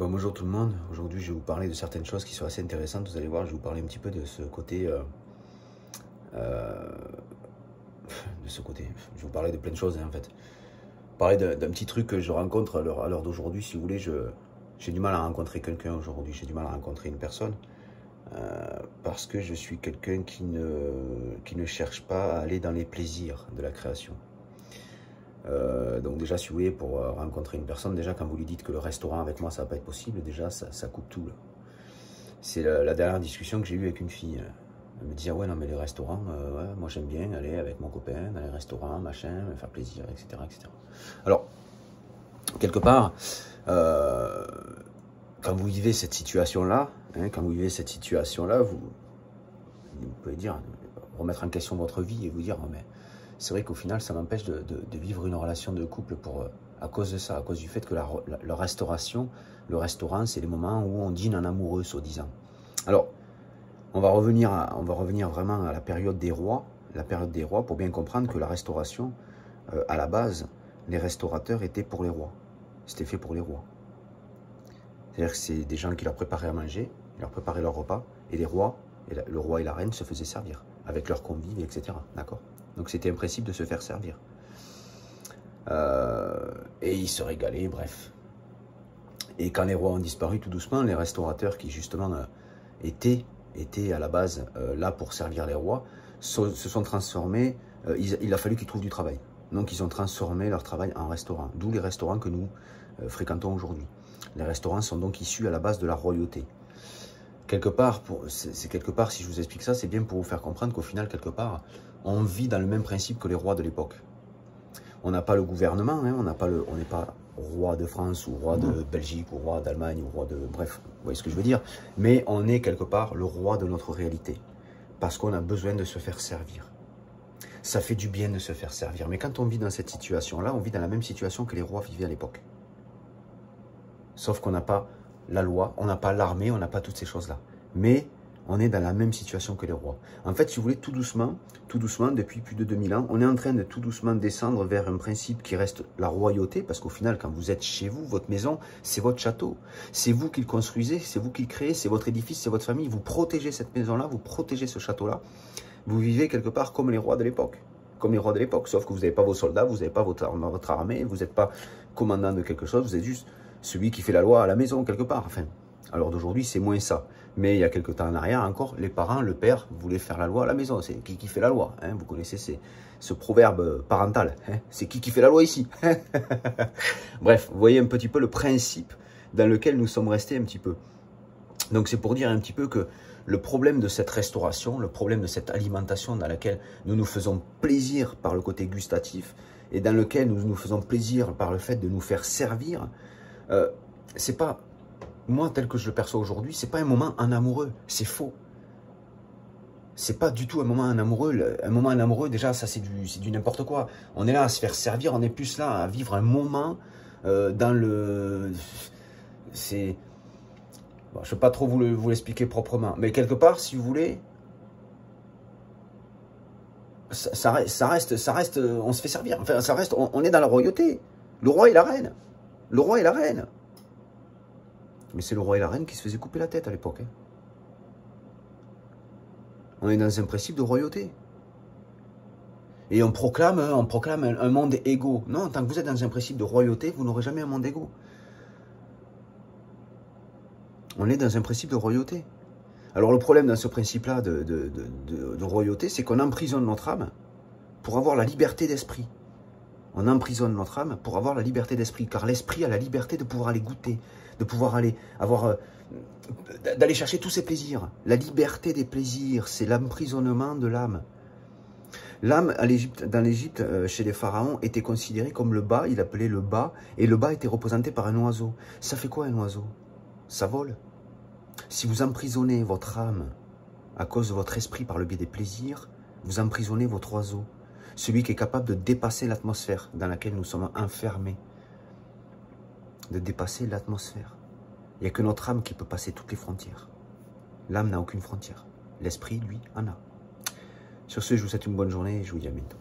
Bon, bonjour tout le monde. Aujourd'hui, je vais vous parler de certaines choses qui sont assez intéressantes. Vous allez voir, je vais vous parler un petit peu de ce côté. Je vais vous parler de plein de choses, hein, en fait. Parler d'un petit truc que je rencontre à l'heure d'aujourd'hui. Si vous voulez, j'ai du mal à rencontrer quelqu'un aujourd'hui. J'ai du mal à rencontrer une personne. Parce que je suis quelqu'un qui ne cherche pas à aller dans les plaisirs de la création. Donc déjà, si vous voulez, pour rencontrer une personne, déjà quand vous lui dites que le restaurant avec moi ça va pas être possible, déjà ça coupe tout. C'est la dernière discussion que j'ai eue avec une fille. Elle me disait ouais non mais les restaurants, ouais, moi j'aime bien aller avec mon copain dans les restaurants, machin, me faire plaisir, etc., etc. Alors, quelque part, quand vous vivez cette situation-là, vous pouvez dire, remettre en question votre vie et vous dire, oh, mais c'est vrai qu'au final, ça m'empêche de vivre une relation de couple à cause de ça, à cause du fait que la restauration, le restaurant, c'est les moments où on dîne en amoureux, soi-disant. Alors, on va revenir vraiment à la période des rois, pour bien comprendre que la restauration, à la base, les restaurateurs étaient pour les rois. C'était fait pour les rois. C'est-à-dire que c'est des gens qui leur préparaient à manger, ils leur préparaient leur repas, et les rois, le roi et la reine se faisaient servir, avec leurs convives, etc. D'accord ? Donc c'était un principe de se faire servir. Et ils se régalaient, bref. Et quand les rois ont disparu tout doucement, les restaurateurs qui justement étaient à la base là pour servir les rois, se sont transformés, il a fallu qu'ils trouvent du travail. Donc ils ont transformé leur travail en restaurant, d'où les restaurants que nous fréquentons aujourd'hui. Les restaurants sont donc issus à la base de la royauté. Quelque part, si je vous explique ça, c'est bien pour vous faire comprendre qu'au final, quelque part, on vit dans le même principe que les rois de l'époque. On n'a pas le gouvernement, hein, on n'est pas roi de France ou roi de Belgique ou roi d'Allemagne ou roi de... Bref, vous voyez ce que je veux dire. Mais on est quelque part le roi de notre réalité. Parce qu'on a besoin de se faire servir. Ça fait du bien de se faire servir. Mais quand on vit dans cette situation-là, on vit dans la même situation que les rois vivaient à l'époque. Sauf qu'on n'a pas la loi, on n'a pas l'armée, on n'a pas toutes ces choses-là. Mais on est dans la même situation que les rois. En fait, si vous voulez, tout doucement, depuis plus de 2000 ans, on est en train de tout doucement descendre vers un principe qui reste la royauté, parce qu'au final, quand vous êtes chez vous, votre maison, c'est votre château. C'est vous qui le construisez, c'est vous qui le créez, c'est votre édifice, c'est votre famille. Vous protégez cette maison-là, vous protégez ce château-là. Vous vivez quelque part comme les rois de l'époque. Comme les rois de l'époque, sauf que vous n'avez pas vos soldats, vous n'avez pas votre armée, vous n'êtes pas commandant de quelque chose, vous êtes juste celui qui fait la loi à la maison, quelque part. Enfin, alors d'aujourd'hui, c'est moins ça. Mais il y a quelques temps en arrière encore, les parents, le père, voulaient faire la loi à la maison. C'est qui fait la loi, hein? Vous connaissez ce proverbe parental. Hein? C'est qui fait la loi ici? Bref, vous voyez un petit peu le principe dans lequel nous sommes restés un petit peu. Donc c'est pour dire un petit peu que le problème de cette restauration, le problème de cette alimentation dans laquelle nous nous faisons plaisir par le côté gustatif et dans lequel nous nous faisons plaisir par le fait de nous faire servir, c'est pas, moi tel que je le perçois aujourd'hui, c'est pas un moment en amoureux, c'est faux. C'est pas du tout un moment en amoureux. Un moment en amoureux, déjà, ça c'est du n'importe quoi. On est là à se faire servir, on est plus là à vivre un moment dans le... C'est... Bon, je ne vais pas trop vous l'expliquer proprement, mais quelque part, si vous voulez, ça reste, on se fait servir. Enfin, ça reste, on est dans la royauté. Le roi et la reine. Le roi et la reine. Mais c'est le roi et la reine qui se faisaient couper la tête à l'époque. Hein. On est dans un principe de royauté. Et on proclame un monde égaux. Non, tant que vous êtes dans un principe de royauté, vous n'aurez jamais un monde égaux. On est dans un principe de royauté. Alors le problème dans ce principe-là de royauté, c'est qu'on emprisonne notre âme pour avoir la liberté d'esprit. On emprisonne notre âme pour avoir la liberté d'esprit, car l'esprit a la liberté de pouvoir aller goûter, de pouvoir aller d'aller chercher tous ses plaisirs. La liberté des plaisirs, c'est l'emprisonnement de l'âme. L'âme, dans l'Égypte, chez les pharaons, était considérée comme le bas, il appelait le bas, et le bas était représenté par un oiseau. Ça fait quoi un oiseau? Ça vole. Si vous emprisonnez votre âme à cause de votre esprit par le biais des plaisirs, vous emprisonnez votre oiseau. Celui qui est capable de dépasser l'atmosphère dans laquelle nous sommes enfermés. De dépasser l'atmosphère. Il n'y a que notre âme qui peut passer toutes les frontières. L'âme n'a aucune frontière. L'esprit, lui, en a. Sur ce, je vous souhaite une bonne journée et je vous dis à bientôt.